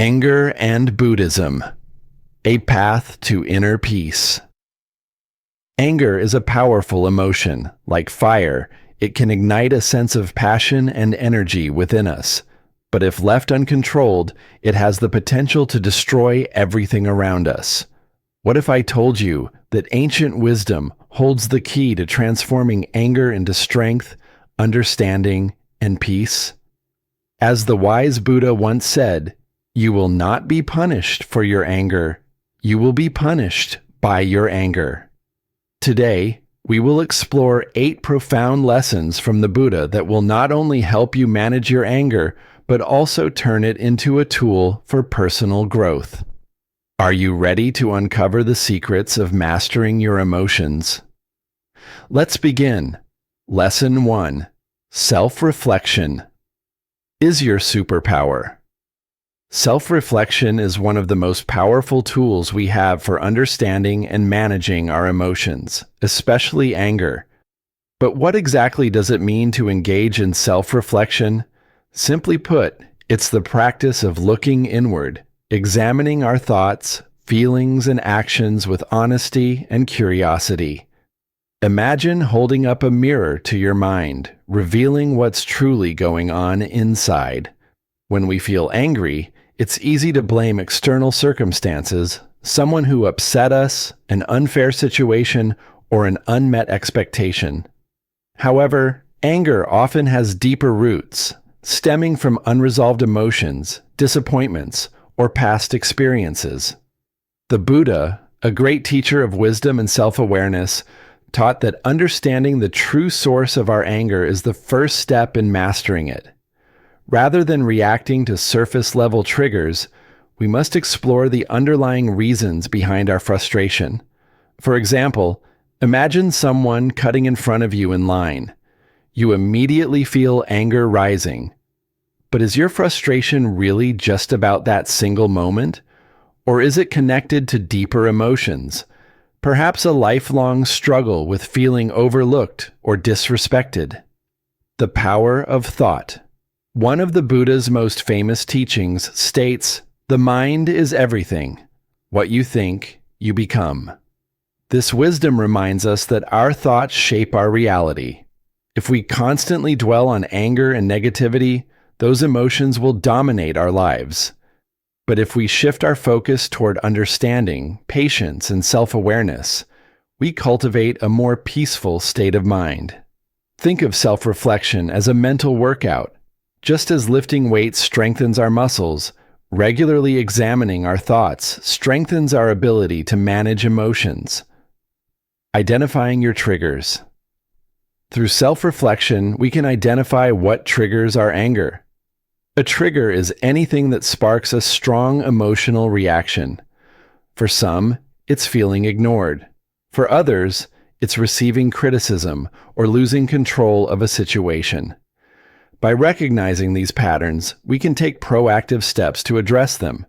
Anger and Buddhism, a path to inner peace. Anger is a powerful emotion. Like fire, it can ignite a sense of passion and energy within us. But if left uncontrolled, it has the potential to destroy everything around us. What if I told you that ancient wisdom holds the key to transforming anger into strength, understanding, and peace? As the wise Buddha once said, "You will not be punished for your anger. You will be punished by your anger." Today, we will explore 8 profound lessons from the Buddha that will not only help you manage your anger, but also turn it into a tool for personal growth. Are you ready to uncover the secrets of mastering your emotions? Let's begin. Lesson 1. Self-reflection is your superpower. Self-reflection is one of the most powerful tools we have for understanding and managing our emotions, especially anger. But what exactly does it mean to engage in self-reflection? Simply put, it's the practice of looking inward, examining our thoughts, feelings, and actions with honesty and curiosity. Imagine holding up a mirror to your mind, revealing what's truly going on inside. When we feel angry, it's easy to blame external circumstances, someone who upset us, an unfair situation, or an unmet expectation. However, anger often has deeper roots, stemming from unresolved emotions, disappointments, or past experiences. The Buddha, a great teacher of wisdom and self-awareness, taught that understanding the true source of our anger is the first step in mastering it. Rather than reacting to surface-level triggers, we must explore the underlying reasons behind our frustration. For example, imagine someone cutting in front of you in line. You immediately feel anger rising. But is your frustration really just about that single moment? Or is it connected to deeper emotions? Perhaps a lifelong struggle with feeling overlooked or disrespected. The power of thought. One of the Buddha's most famous teachings states, "The mind is everything. What you think, you become." This wisdom reminds us that our thoughts shape our reality. If we constantly dwell on anger and negativity, those emotions will dominate our lives. But if we shift our focus toward understanding, patience, and self-awareness, we cultivate a more peaceful state of mind. Think of self-reflection as a mental workout. Just as lifting weights strengthens our muscles, regularly examining our thoughts strengthens our ability to manage emotions. Identifying your triggers. Through self-reflection, we can identify what triggers our anger. A trigger is anything that sparks a strong emotional reaction. For some, it's feeling ignored. For others, it's receiving criticism or losing control of a situation. By recognizing these patterns, we can take proactive steps to address them.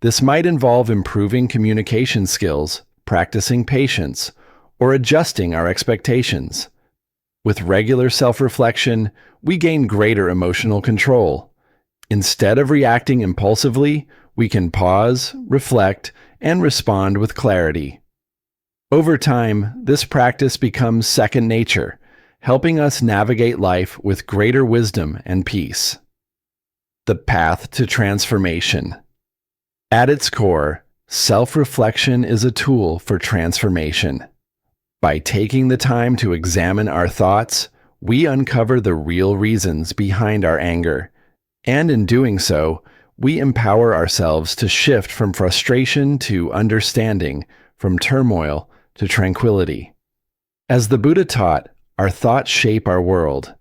This might involve improving communication skills, practicing patience, or adjusting our expectations. With regular self-reflection, we gain greater emotional control. Instead of reacting impulsively, we can pause, reflect, and respond with clarity. Over time, this practice becomes second nature, helping us navigate life with greater wisdom and peace. The path to transformation. At its core, self-reflection is a tool for transformation. By taking the time to examine our thoughts, we uncover the real reasons behind our anger, and in doing so, we empower ourselves to shift from frustration to understanding, from turmoil to tranquility. As the Buddha taught, our thoughts shape our world.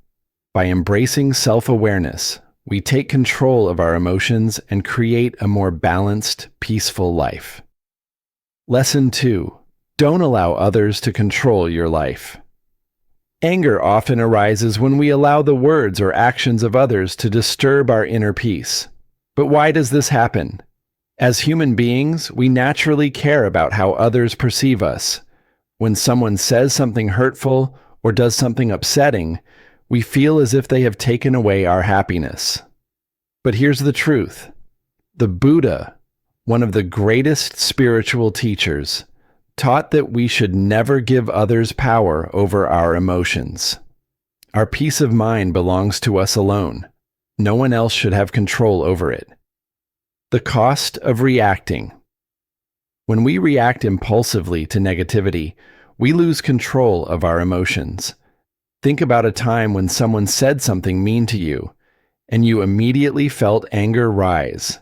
By embracing self-awareness, we take control of our emotions and create a more balanced, peaceful life. Lesson 2. Don't allow others to control your life. Anger often arises when we allow the words or actions of others to disturb our inner peace. But why does this happen? As human beings, we naturally care about how others perceive us. When someone says something hurtful or does something upsetting, we feel as if they have taken away our happiness. But here's the truth. The Buddha, one of the greatest spiritual teachers, taught that we should never give others power over our emotions. Our peace of mind belongs to us alone. No one else should have control over it. The cost of reacting. When we react impulsively to negativity, we lose control of our emotions. Think about a time when someone said something mean to you, and you immediately felt anger rise.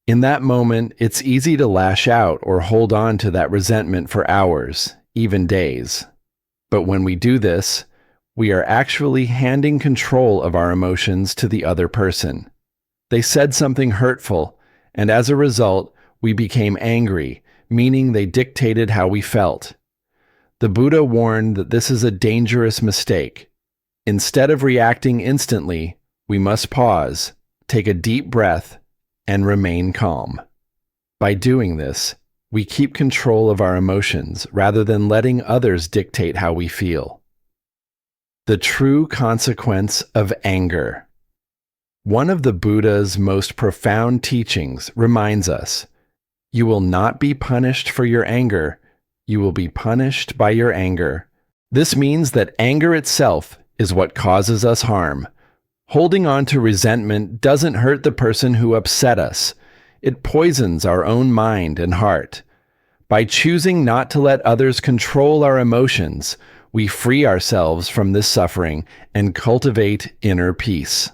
In that moment, it's easy to lash out or hold on to that resentment for hours, even days. But when we do this, we are actually handing control of our emotions to the other person. They said something hurtful, and as a result, we became angry, meaning they dictated how we felt. The Buddha warned that this is a dangerous mistake. Instead of reacting instantly, we must pause, take a deep breath, and remain calm. By doing this, we keep control of our emotions rather than letting others dictate how we feel. The true consequence of anger. One of the Buddha's most profound teachings reminds us, you will not be punished for your anger, you will be punished by your anger. This means that anger itself is what causes us harm. Holding on to resentment doesn't hurt the person who upset us. It poisons our own mind and heart. By choosing not to let others control our emotions, we free ourselves from this suffering and cultivate inner peace.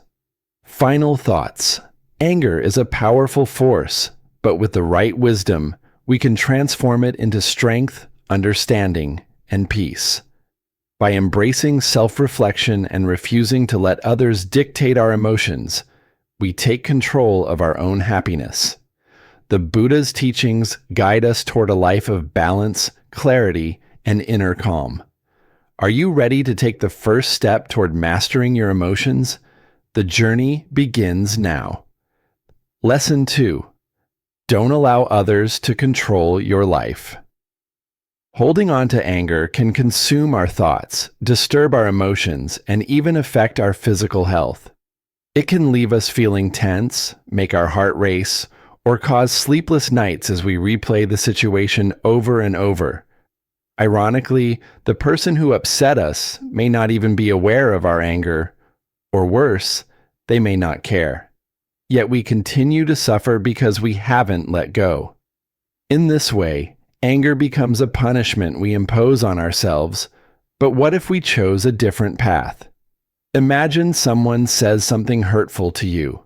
Final thoughts. Anger is a powerful force, but with the right wisdom, we can transform it into strength, understanding, and peace. By embracing self-reflection and refusing to let others dictate our emotions, we take control of our own happiness. The Buddha's teachings guide us toward a life of balance, clarity, and inner calm. Are you ready to take the first step toward mastering your emotions? The journey begins now. Lesson 2. Don't allow others to control your life. Holding on to anger can consume our thoughts, disturb our emotions, and even affect our physical health. It can leave us feeling tense, make our heart race, or cause sleepless nights as we replay the situation over and over. Ironically, the person who upset us may not even be aware of our anger, or worse, they may not care. Yet we continue to suffer because we haven't let go. In this way, anger becomes a punishment we impose on ourselves, but what if we chose a different path? Imagine someone says something hurtful to you.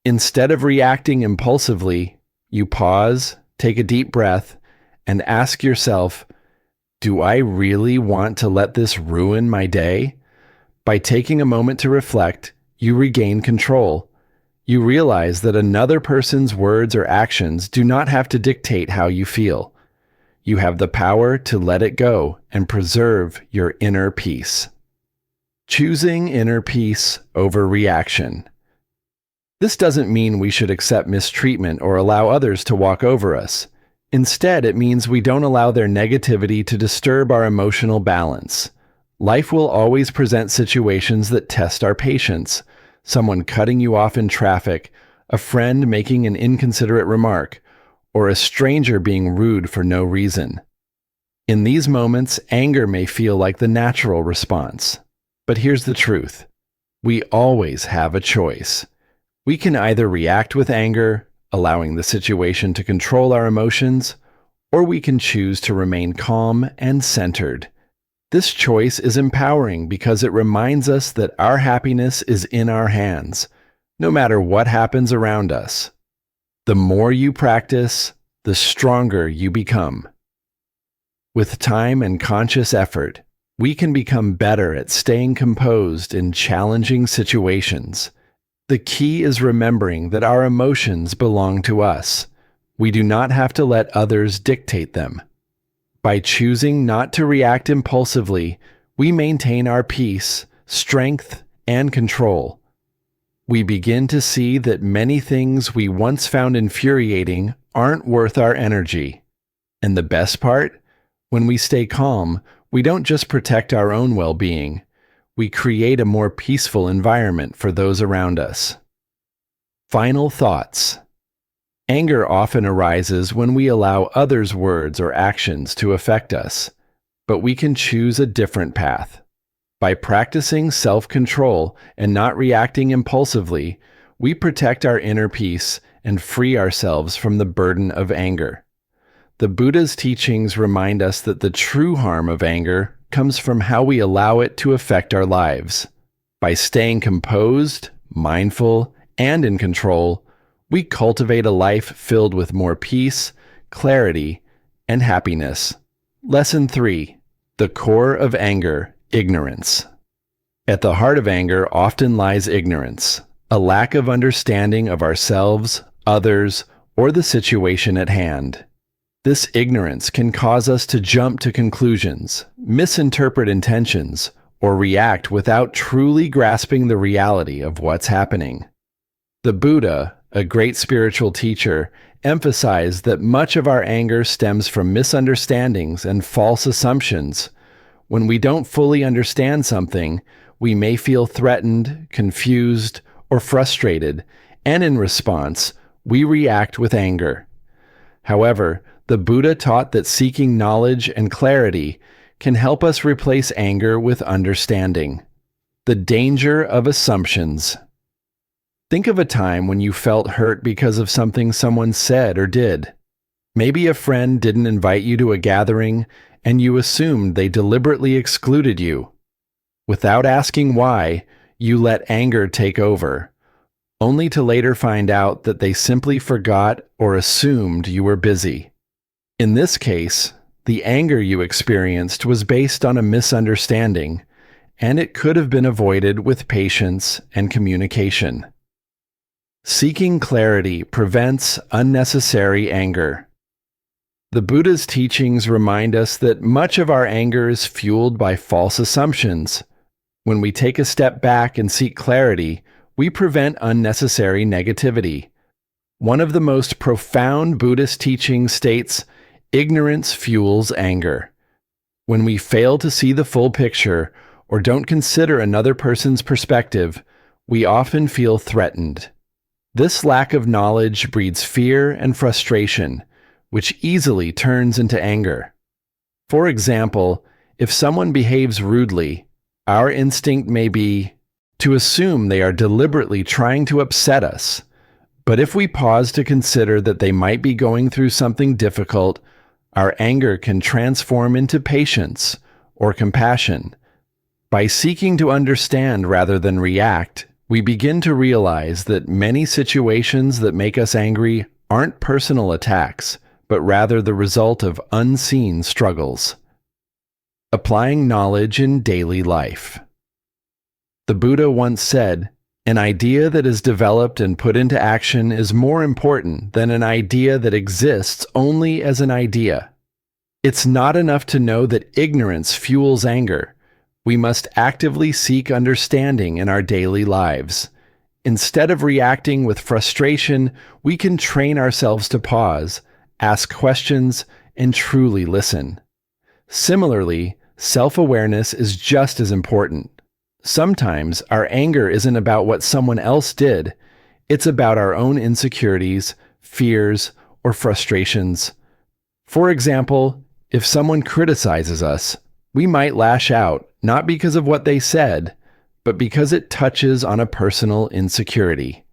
Instead of reacting impulsively, you pause, take a deep breath, and ask yourself, do I really want to let this ruin my day? By taking a moment to reflect, you regain control. You realize that another person's words or actions do not have to dictate how you feel. You have the power to let it go and preserve your inner peace. Choosing inner peace over reaction. This doesn't mean we should accept mistreatment or allow others to walk over us. Instead, it means we don't allow their negativity to disturb our emotional balance. Life will always present situations that test our patience. Someone cutting you off in traffic, a friend making an inconsiderate remark, or a stranger being rude for no reason. In these moments, anger may feel like the natural response. But here's the truth. We always have a choice. We can either react with anger, allowing the situation to control our emotions, or we can choose to remain calm and centered. This choice is empowering because it reminds us that our happiness is in our hands, no matter what happens around us. The more you practice, the stronger you become. With time and conscious effort, we can become better at staying composed in challenging situations. The key is remembering that our emotions belong to us. We do not have to let others dictate them. By choosing not to react impulsively, we maintain our peace, strength, and control. We begin to see that many things we once found infuriating aren't worth our energy. And the best part? When we stay calm, we don't just protect our own well-being. We create a more peaceful environment for those around us. Final thoughts. Anger often arises when we allow others' words or actions to affect us, but we can choose a different path. By practicing self-control and not reacting impulsively, we protect our inner peace and free ourselves from the burden of anger. The Buddha's teachings remind us that the true harm of anger comes from how we allow it to affect our lives. By staying composed, mindful, and in control, we cultivate a life filled with more peace, clarity, and happiness. Lesson 3. The core of anger, ignorance. At the heart of anger often lies ignorance, a lack of understanding of ourselves, others, or the situation at hand. This ignorance can cause us to jump to conclusions, misinterpret intentions, or react without truly grasping the reality of what's happening. The Buddha, a great spiritual teacher, emphasized that much of our anger stems from misunderstandings and false assumptions. When we don't fully understand something, we may feel threatened, confused, or frustrated, and in response, we react with anger. However, the Buddha taught that seeking knowledge and clarity can help us replace anger with understanding. The danger of assumptions. Think of a time when you felt hurt because of something someone said or did. Maybe a friend didn't invite you to a gathering, and you assumed they deliberately excluded you. Without asking why, you let anger take over, only to later find out that they simply forgot or assumed you were busy. In this case, the anger you experienced was based on a misunderstanding, and it could have been avoided with patience and communication. Seeking clarity prevents unnecessary anger. The Buddha's teachings remind us that much of our anger is fueled by false assumptions. When we take a step back and seek clarity, we prevent unnecessary negativity. One of the most profound Buddhist teachings states, "Ignorance fuels anger." When we fail to see the full picture or don't consider another person's perspective, we often feel threatened. This lack of knowledge breeds fear and frustration, which easily turns into anger. For example, if someone behaves rudely, our instinct may be to assume they are deliberately trying to upset us. But if we pause to consider that they might be going through something difficult, our anger can transform into patience or compassion. By seeking to understand rather than react, we begin to realize that many situations that make us angry aren't personal attacks, but rather the result of unseen struggles. Applying knowledge in daily life. The Buddha once said, "An idea that is developed and put into action is more important than an idea that exists only as an idea." It's not enough to know that ignorance fuels anger. We must actively seek understanding in our daily lives. Instead of reacting with frustration, we can train ourselves to pause, ask questions, and truly listen. Similarly, self-awareness is just as important. Sometimes our anger isn't about what someone else did. It's about our own insecurities, fears, or frustrations. For example, if someone criticizes us, we might lash out, not because of what they said, but because it touches on a personal insecurity.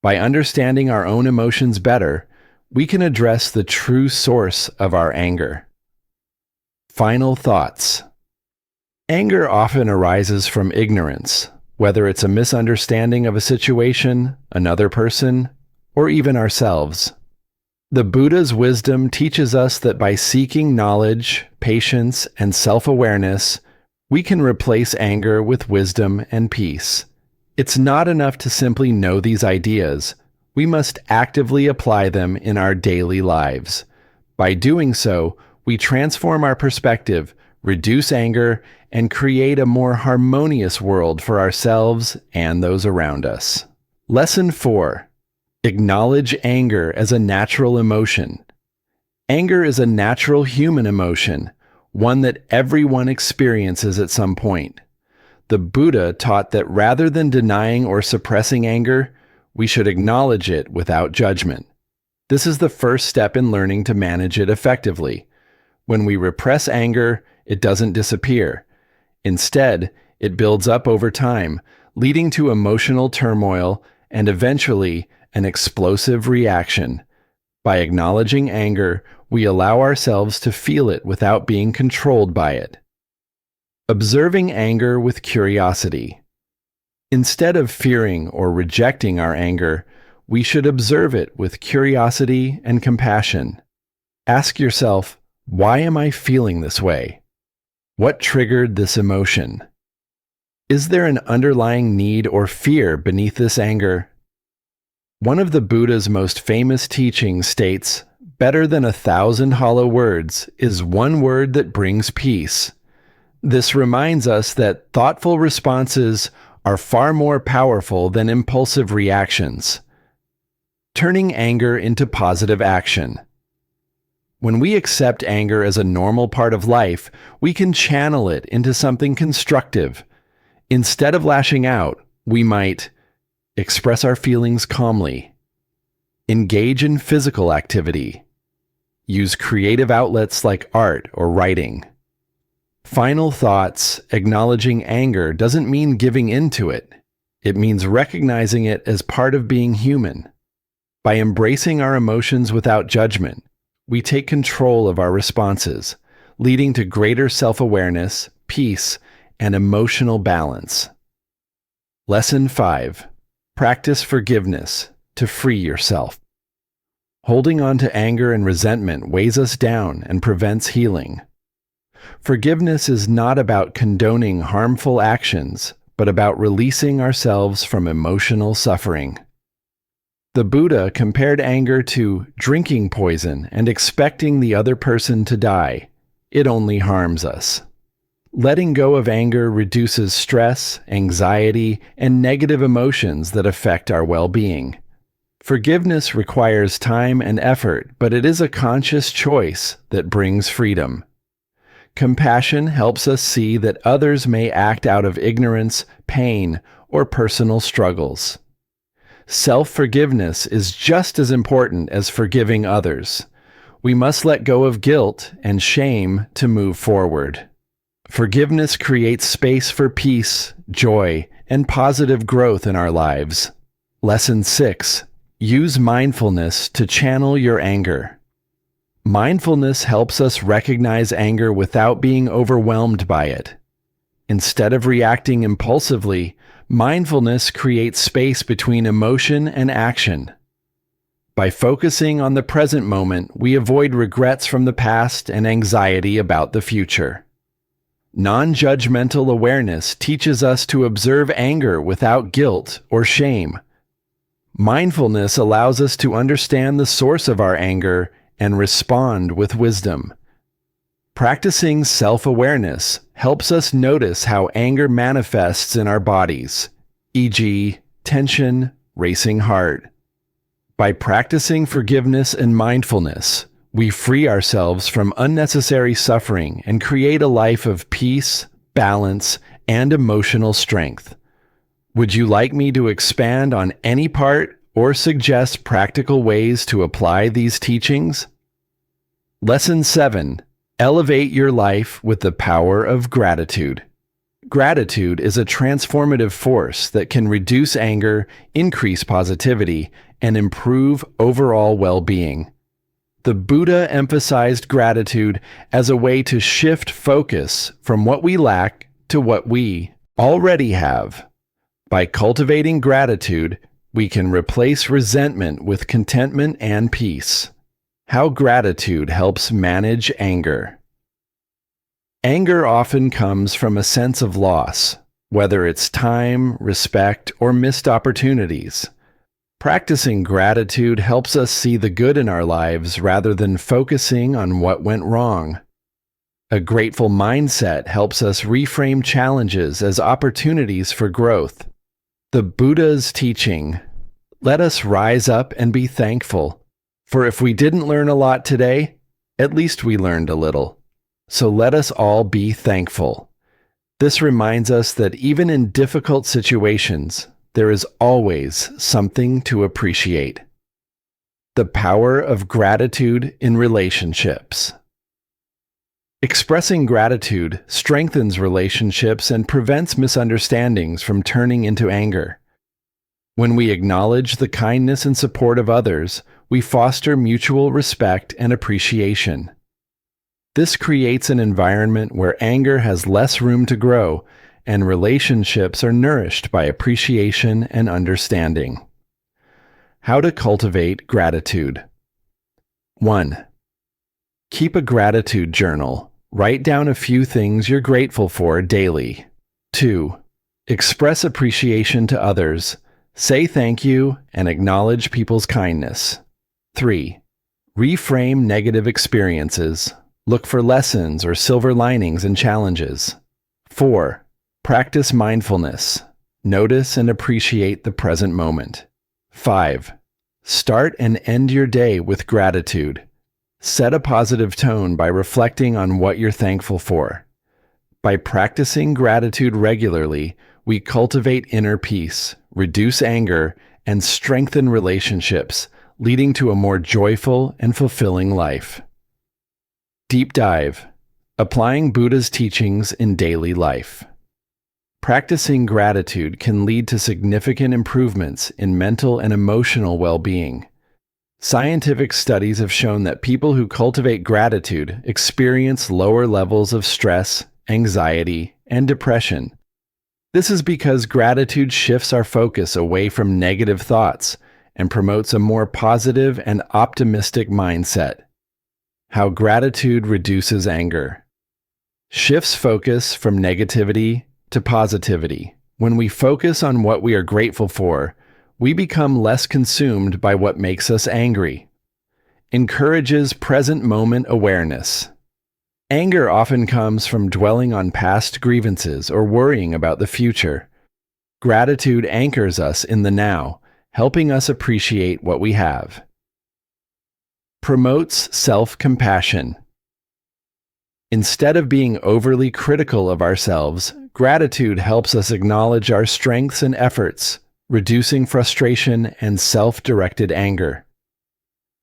By understanding our own emotions better, we can address the true source of our anger. Final thoughts. Anger often arises from ignorance, whether it's a misunderstanding of a situation, another person, or even ourselves. The Buddha's wisdom teaches us that by seeking knowledge, patience, and self-awareness, we can replace anger with wisdom and peace. It's not enough to simply know these ideas. We must actively apply them in our daily lives. By doing so, we transform our perspective, reduce anger, and create a more harmonious world for ourselves and those around us. Lesson 4. Acknowledge anger as a natural emotion. Anger is a natural human emotion, one that everyone experiences at some point. The Buddha taught that rather than denying or suppressing anger, we should acknowledge it without judgment. This is the first step in learning to manage it effectively. When we repress anger, it doesn't disappear. Instead, it builds up over time, leading to emotional turmoil and eventually an explosive reaction. By acknowledging anger, we allow ourselves to feel it without being controlled by it. Observing anger with curiosity. Instead of fearing or rejecting our anger, we should observe it with curiosity and compassion. Ask yourself, why am I feeling this way? What triggered this emotion? Is there an underlying need or fear beneath this anger? One of the Buddha's most famous teachings states, "Better than 1,000 hollow words is one word that brings peace." This reminds us that thoughtful responses are far more powerful than impulsive reactions. Turning anger into positive action. When we accept anger as a normal part of life, we can channel it into something constructive. Instead of lashing out, we might express our feelings calmly, engage in physical activity, use creative outlets like art or writing. Final thoughts: acknowledging anger doesn't mean giving in to it. It means recognizing it as part of being human. By embracing our emotions without judgment, we take control of our responses, leading to greater self-awareness, peace, and emotional balance. Lesson 5. Practice forgiveness to free yourself. Holding on to anger and resentment weighs us down and prevents healing. Forgiveness is not about condoning harmful actions, but about releasing ourselves from emotional suffering. The Buddha compared anger to drinking poison and expecting the other person to die. It only harms us. Letting go of anger reduces stress, anxiety, and negative emotions that affect our well-being. Forgiveness requires time and effort, but it is a conscious choice that brings freedom. Compassion helps us see that others may act out of ignorance, pain, or personal struggles. Self-forgiveness is just as important as forgiving others. We must let go of guilt and shame to move forward. Forgiveness creates space for peace, joy, and positive growth in our lives. Lesson 6. Use mindfulness to channel your anger. Mindfulness helps us recognize anger without being overwhelmed by it. Instead of reacting impulsively, mindfulness creates space between emotion and action. By focusing on the present moment, we avoid regrets from the past and anxiety about the future. Non-judgmental awareness teaches us to observe anger without guilt or shame. Mindfulness allows us to understand the source of our anger and respond with wisdom. Practicing self-awareness helps us notice how anger manifests in our bodies, e.g., tension, racing heart. By practicing forgiveness and mindfulness, we free ourselves from unnecessary suffering and create a life of peace, balance, and emotional strength. Would you like me to expand on any part or suggest practical ways to apply these teachings? Lesson 7. Elevate your life with the power of gratitude. Gratitude is a transformative force that can reduce anger, increase positivity, and improve overall well-being. The Buddha emphasized gratitude as a way to shift focus from what we lack to what we already have. By cultivating gratitude, we can replace resentment with contentment and peace. How gratitude helps manage anger. Anger often comes from a sense of loss, whether it's time, respect, or missed opportunities. Practicing gratitude helps us see the good in our lives rather than focusing on what went wrong. A grateful mindset helps us reframe challenges as opportunities for growth. The Buddha's teaching, "Let us rise up and be thankful. For if we didn't learn a lot today, at least we learned a little. So let us all be thankful." This reminds us that even in difficult situations, there is always something to appreciate. The power of gratitude in relationships. Expressing gratitude strengthens relationships and prevents misunderstandings from turning into anger. When we acknowledge the kindness and support of others, we foster mutual respect and appreciation. This creates an environment where anger has less room to grow and relationships are nourished by appreciation and understanding. How to cultivate gratitude. 1. Keep a gratitude journal. Write down a few things you're grateful for daily. 2. Express appreciation to others. Say thank you and acknowledge people's kindness. 3. Reframe negative experiences. Look for lessons or silver linings in challenges. 4. Practice mindfulness. Notice and appreciate the present moment. 5. Start and end your day with gratitude. Set a positive tone by reflecting on what you're thankful for. By practicing gratitude regularly, we cultivate inner peace, reduce anger, and strengthen relationships, leading to a more joyful and fulfilling life. Deep dive. Applying Buddha's teachings in daily life. Practicing gratitude can lead to significant improvements in mental and emotional well-being. Scientific studies have shown that people who cultivate gratitude experience lower levels of stress, anxiety, and depression. This is because gratitude shifts our focus away from negative thoughts and promotes a more positive and optimistic mindset. How gratitude reduces anger. Shifts focus from negativity to positivity. When we focus on what we are grateful for, we become less consumed by what makes us angry. Encourages present moment awareness. Anger often comes from dwelling on past grievances or worrying about the future. Gratitude anchors us in the now, helping us appreciate what we have. Promotes self-compassion. Instead of being overly critical of ourselves, gratitude helps us acknowledge our strengths and efforts, reducing frustration and self-directed anger.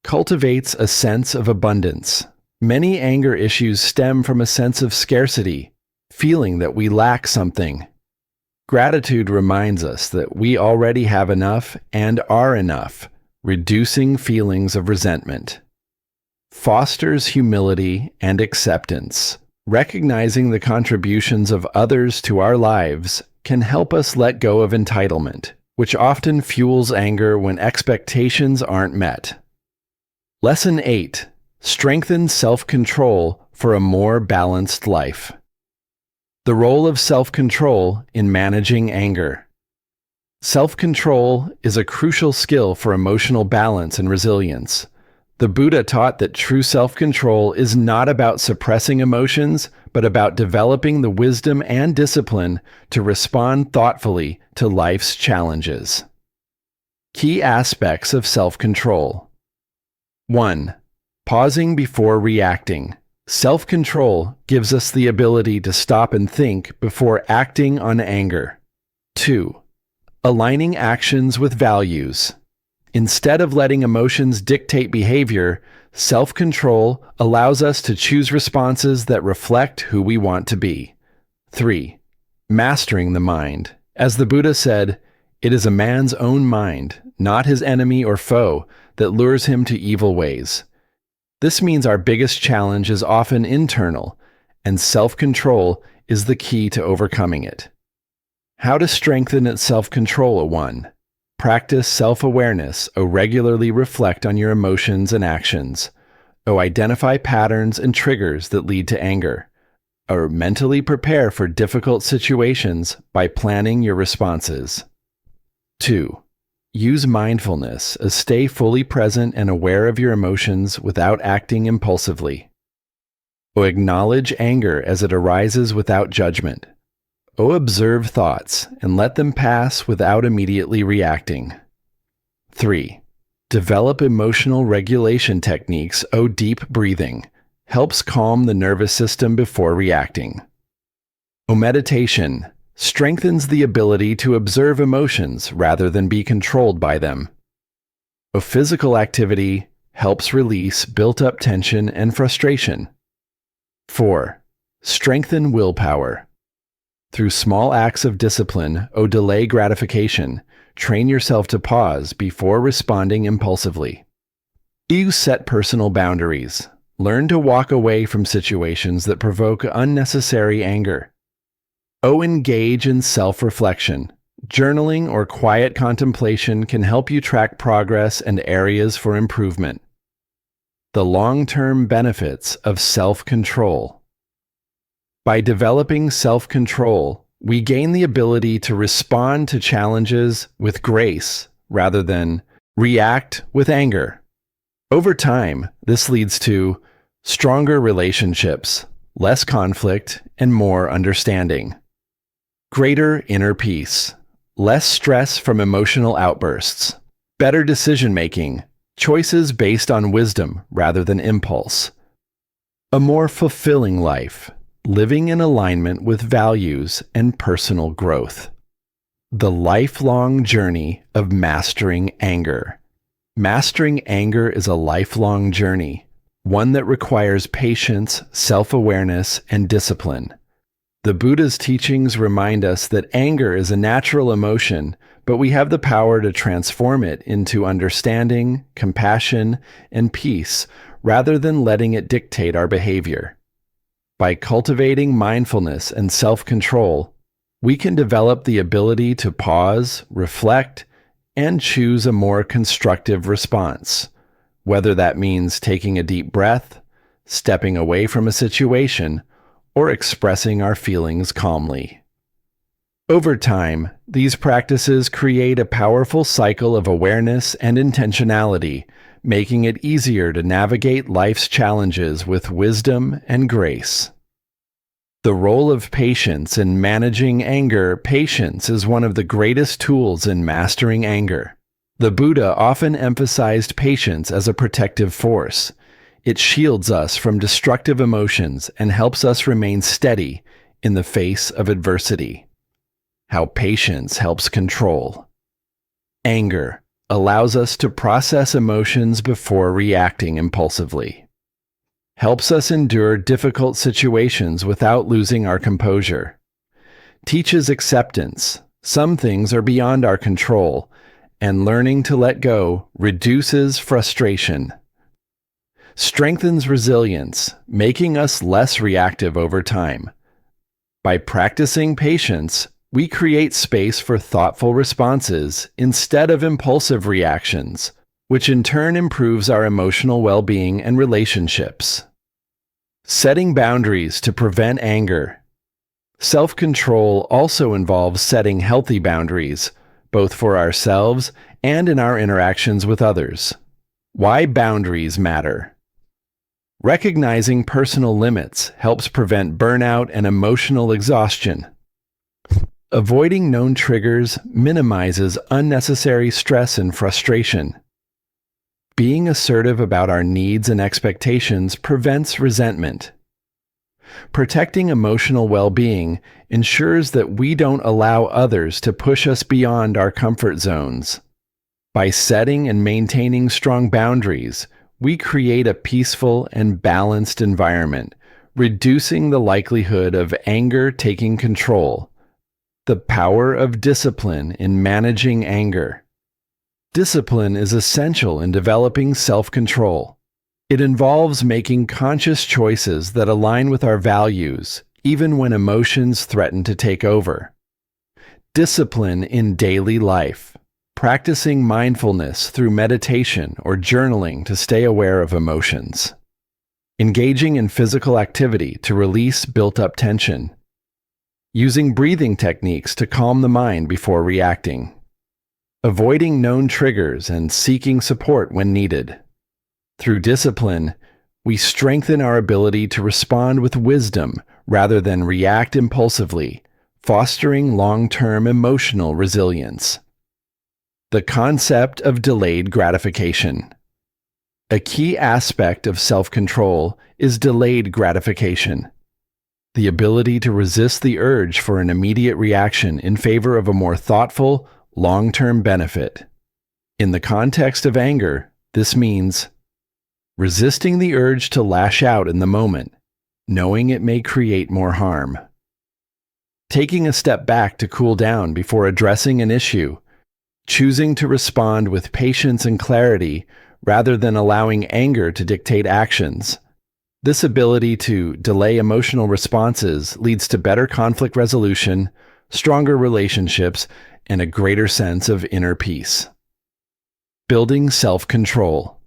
Cultivates a sense of abundance. Many anger issues stem from a sense of scarcity, feeling that we lack something. Gratitude reminds us that we already have enough and are enough, reducing feelings of resentment. Fosters humility and acceptance. Recognizing the contributions of others to our lives can help us let go of entitlement, which often fuels anger when expectations aren't met. Lesson 8. Strengthen self-control for a more balanced life. The role of self-control in managing anger. Self-control is a crucial skill for emotional balance and resilience. The Buddha taught that true self-control is not about suppressing emotions, but about developing the wisdom and discipline to respond thoughtfully to life's challenges. Key aspects of self-control. 1. Pausing before reacting. Self-control gives us the ability to stop and think before acting on anger. 2. Aligning actions with values. Instead of letting emotions dictate behavior, self-control allows us to choose responses that reflect who we want to be. 3. Mastering the mind. As the Buddha said, it is a man's own mind, not his enemy or foe, that lures him to evil ways. This means our biggest challenge is often internal, and self-control is the key to overcoming it. How to strengthen its self-control. 1. Practice self-awareness. Regularly reflect on your emotions and actions. Identify patterns and triggers that lead to anger. Mentally prepare for difficult situations by planning your responses. 2. Use mindfulness. Stay fully present and aware of your emotions without acting impulsively. Acknowledge anger as it arises without judgment. Observe thoughts and let them pass without immediately reacting. 3. Develop emotional regulation techniques. Deep breathing helps calm the nervous system before reacting. Meditation strengthens the ability to observe emotions rather than be controlled by them. A physical activity helps release built-up tension and frustration. 4. Strengthen willpower. Through small acts of discipline or delay gratification, train yourself to pause before responding impulsively. You set personal boundaries. Learn to walk away from situations that provoke unnecessary anger. Engage in self-reflection. Journaling or quiet contemplation can help you track progress and areas for improvement. The long-term benefits of self-control. By developing self-control, we gain the ability to respond to challenges with grace rather than react with anger. Over time, this leads to stronger relationships, less conflict, and more understanding. Greater inner peace, less stress from emotional outbursts, better decision-making, choices based on wisdom rather than impulse. A more fulfilling life, living in alignment with values and personal growth. The lifelong journey of mastering anger. Mastering anger is a lifelong journey, one that requires patience, self-awareness, and discipline. The Buddha's teachings remind us that anger is a natural emotion, but we have the power to transform it into understanding, compassion, and peace, rather than letting it dictate our behavior. By cultivating mindfulness and self-control, we can develop the ability to pause, reflect, and choose a more constructive response, whether that means taking a deep breath, stepping away from a situation, or expressing our feelings calmly. Over time, these practices create a powerful cycle of awareness and intentionality, making it easier to navigate life's challenges with wisdom and grace. The role of patience in managing anger. Patience is one of the greatest tools in mastering anger. The Buddha often emphasized patience as a protective force. It shields us from destructive emotions and helps us remain steady in the face of adversity. How patience helps control. Anger allows us to process emotions before reacting impulsively. Helps us endure difficult situations without losing our composure. Teaches acceptance. Some things are beyond our control, and learning to let go reduces frustration. Strengthens resilience, making us less reactive over time. By practicing patience, we create space for thoughtful responses instead of impulsive reactions, which in turn improves our emotional well-being and relationships. Setting boundaries to prevent anger. Self-control also involves setting healthy boundaries, both for ourselves and in our interactions with others. Why boundaries matter. Recognizing personal limits helps prevent burnout and emotional exhaustion. Avoiding known triggers minimizes unnecessary stress and frustration. Being assertive about our needs and expectations prevents resentment. Protecting emotional well-being ensures that we don't allow others to push us beyond our comfort zones. By setting and maintaining strong boundaries, we create a peaceful and balanced environment, reducing the likelihood of anger taking control. The power of discipline in managing anger. Discipline is essential in developing self-control. It involves making conscious choices that align with our values, even when emotions threaten to take over. Discipline in daily life. Practicing mindfulness through meditation or journaling to stay aware of emotions. Engaging in physical activity to release built-up tension. Using breathing techniques to calm the mind before reacting. Avoiding known triggers and seeking support when needed. Through discipline, we strengthen our ability to respond with wisdom rather than react impulsively, fostering long-term emotional resilience. The concept of delayed gratification. A key aspect of self-control is delayed gratification. The ability to resist the urge for an immediate reaction in favor of a more thoughtful, long-term benefit. In the context of anger, this means resisting the urge to lash out in the moment, knowing it may create more harm. Taking a step back to cool down before addressing an issue, choosing to respond with patience and clarity rather than allowing anger to dictate actions. This ability to delay emotional responses leads to better conflict resolution, stronger relationships, and a greater sense of inner peace. Building self-control.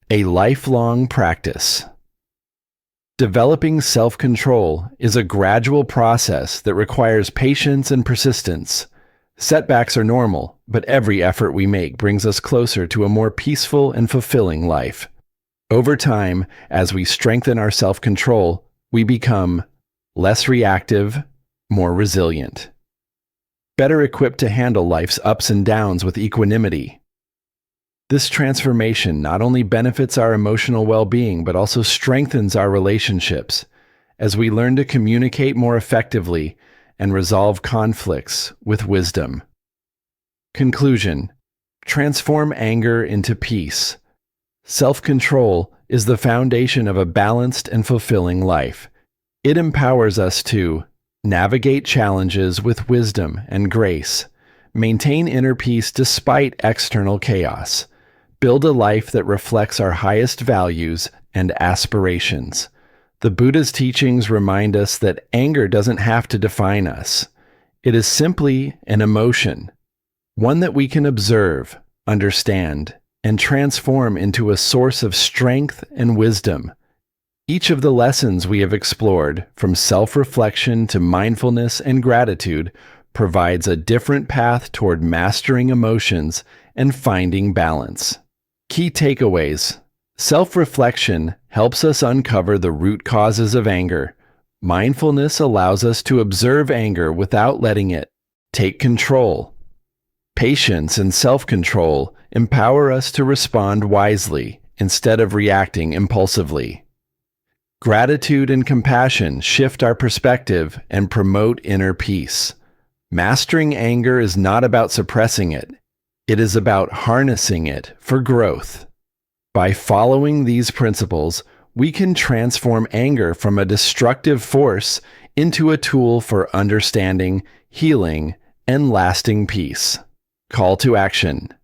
A lifelong practice. Developing self-control is a gradual process that requires patience and persistence. Setbacks are normal, but every effort we make brings us closer to a more peaceful and fulfilling life. Over time, as we strengthen our self-control, we become less reactive, more resilient, better equipped to handle life's ups and downs with equanimity. This transformation not only benefits our emotional well-being, but also strengthens our relationships as we learn to communicate more effectively and resolve conflicts with wisdom. Conclusion: transform anger into peace. Self-control is the foundation of a balanced and fulfilling life. It empowers us to navigate challenges with wisdom and grace, maintain inner peace despite external chaos, build a life that reflects our highest values and aspirations. The Buddha's teachings remind us that anger doesn't have to define us. It is simply an emotion, one that we can observe, understand, and transform into a source of strength and wisdom. Each of the lessons we have explored, from self-reflection to mindfulness and gratitude, provides a different path toward mastering emotions and finding balance. Key takeaways: self-reflection helps us uncover the root causes of anger. Mindfulness allows us to observe anger without letting it take control. Patience and self-control empower us to respond wisely instead of reacting impulsively. Gratitude and compassion shift our perspective and promote inner peace. Mastering anger is not about suppressing it. It is about harnessing it for growth. By following these principles, we can transform anger from a destructive force into a tool for understanding, healing, and lasting peace. Call to action: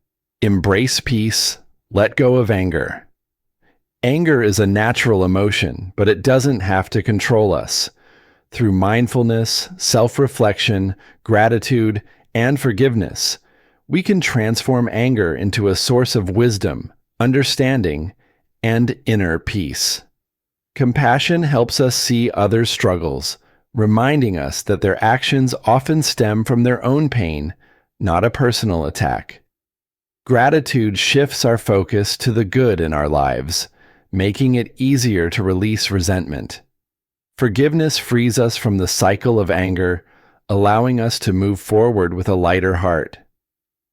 embrace peace, let go of anger. Anger is a natural emotion, but it doesn't have to control us. Through mindfulness, self-reflection, gratitude, and forgiveness, we can transform anger into a source of wisdom, understanding, and inner peace. Compassion helps us see others' struggles, reminding us that their actions often stem from their own pain, not a personal attack. Gratitude shifts our focus to the good in our lives, making it easier to release resentment. Forgiveness frees us from the cycle of anger, allowing us to move forward with a lighter heart.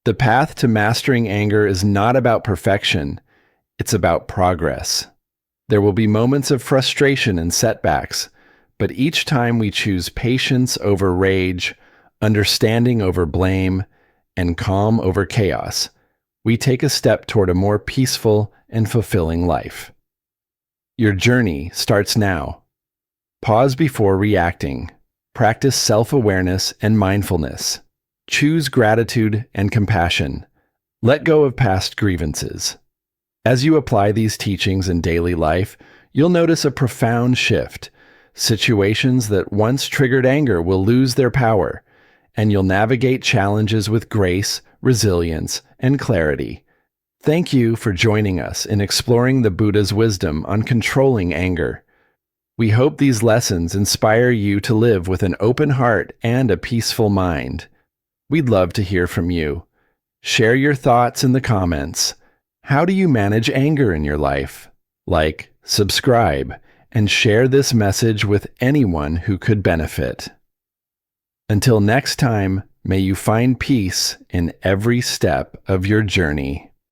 The path to mastering anger is not about perfection, it's about progress. There will be moments of frustration and setbacks, but each time we choose patience over rage, understanding over blame, and calm over chaos, we take a step toward a more peaceful and fulfilling life. Your journey starts now. Pause before reacting. Practice self-awareness and mindfulness. Choose gratitude and compassion. Let go of past grievances. As you apply these teachings in daily life, you'll notice a profound shift. Situations that once triggered anger will lose their power, and you'll navigate challenges with grace, resilience, and clarity. Thank you for joining us in exploring the Buddha's wisdom on controlling anger. We hope these lessons inspire you to live with an open heart and a peaceful mind. We'd love to hear from you. Share your thoughts in the comments. How do you manage anger in your life? Like, subscribe, and share this message with anyone who could benefit. Until next time, may you find peace in every step of your journey.